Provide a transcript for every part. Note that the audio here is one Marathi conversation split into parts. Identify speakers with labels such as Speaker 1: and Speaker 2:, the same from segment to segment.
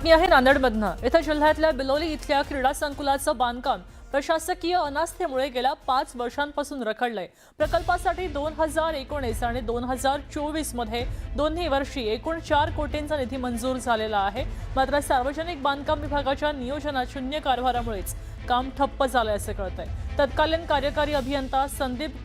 Speaker 1: बातमी आहे नांदेडमधनं। इथं जिल्ह्यातल्या बिलोली इथल्या क्रीडा संकुलाचं बांधकाम प्रशासकीय अनास्थेमुळे गेल्या 5 वर्षांपासून रखडलंय। प्रकल्पासाठी 2019 आणि 2024 मध्ये दोन्ही वर्षी एकूण 4 कोटींचा निधी मंजूर झालेला आहे। मात्र सार्वजनिक बांधकाम विभागाच्या नियोजनात शून्य कारभारामुळेच काम ठप्प झालंय असं कळतंय। तत्कालीन कार्यकारी अभियंता संदीप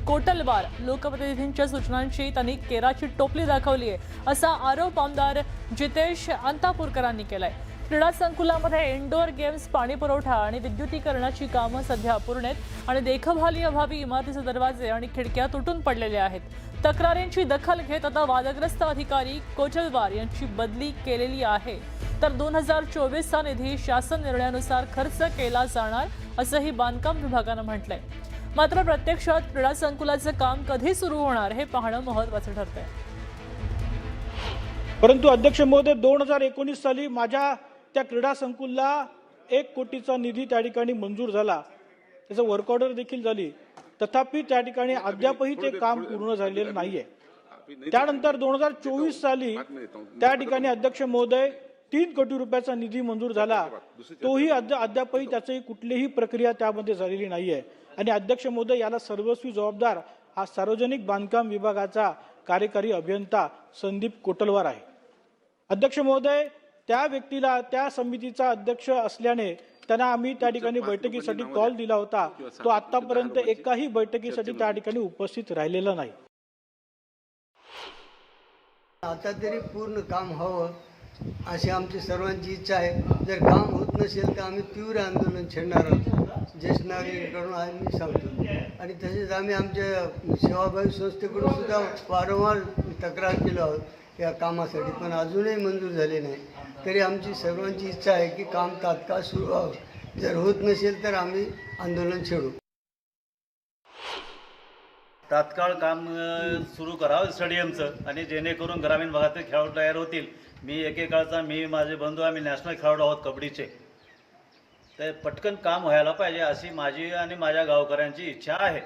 Speaker 1: कोटलवार लोकप्रतिनिधींच्या सूचनांची त्यांनी केराची टोपली दाखवली आहे असा आरोप आमदार जितेश अंतापूरकरांनी केलाय। क्रीडा संकुलामध्ये इंडोर गेम्स, पाणी पुरवठा आणि विद्युतीकरणाची कामं सध्या अपूर्ण आहेत आणि देखभाली अभावी इमारतीचे दरवाजे आणि खिडक्या तुटून पडलेल्या आहेत। तक्रारींची दखल घेत आता वादग्रस्त अधिकारी कोटलवार यांची बदली केलेली आहे। तर 2024 चा निधी शासन निर्णयानुसार खर्च केला जाणार असंही बांधकाम विभागानं म्हटलंय। मात्र प्रत्यक्षात क्रीडा संकुलाचं काम कधी सुरू होणार हे पाहणं महत्त्वाचं ठरतंय।
Speaker 2: परंतु अध्यक्ष महोदय 2019 साली माझ्या त्या क्रीडा संकुलला 1 कोटीचा निधी त्या ठिकाणी मंजूर झाला, त्याचं वर्क ऑर्डर देखील झाली। तथापि त्या ठिकाणी अद्यापही ते काम पूर्ण झालेलं नाहीये। त्यानंतर 2024 साली त्या ठिकाणी अध्यक्ष महोदय 3 कोटी रुपयाचा निधी मंजूर झाला, तोही अद्यापही त्याची कुठलीही प्रक्रिया त्यामध्ये झालेली नाहीये। आणि अध्यक्ष महोदय याला सर्वस्वी जबाबदार हा सार्वजनिक बांधकाम विभागाचा कार्यकारी अभियंता संदीप कोटलवार आहे। अध्यक्ष महोदय त्या व्यक्तीला त्या समितीचा अध्यक्ष असल्याने त्यांना आम्ही त्या ठिकाणी बैठकीसाठी कॉल दिला होता, तो आतापर्यंत एकाही बैठकीसाठी त्या ठिकाणी उपस्थित राहिलेला नाही।
Speaker 3: आता तरी पूर्ण काम व्हावं अशी आमची सर्वांची इच्छा आहे। जर काम होत नसेल तर आम्ही तीव्र आंदोलन छेडणार आहोत, ज्येष्ठ नागरिकांकडून आम्ही सांगतो। आणि तसेच आम्ही आमच्या सेवाभावी संस्थेकडून सुद्धा वारंवार तक्रार केली आहोत या कामासाठी, पण अजूनही मंजूर झाले नाही। तरी आमची सर्वांची इच्छा आहे की काम तात्काळ सुरू व्हावं। जर होत नसेल तर आम्ही आंदोलन छेडू।
Speaker 4: तात्काळ काम सुरू करावं स्टेडियमचं, आणि जेणेकरून ग्रामीण भागातील खेळाडू तयार होतील। मी एकेकाळचा माझे बंधू आम्ही नॅशनल खेळाडू आहोत कबड्डीचे, तर पटकन काम व्हायला पाहिजे अशी माझी आणि माझ्या गावकऱ्यांची इच्छा आहे।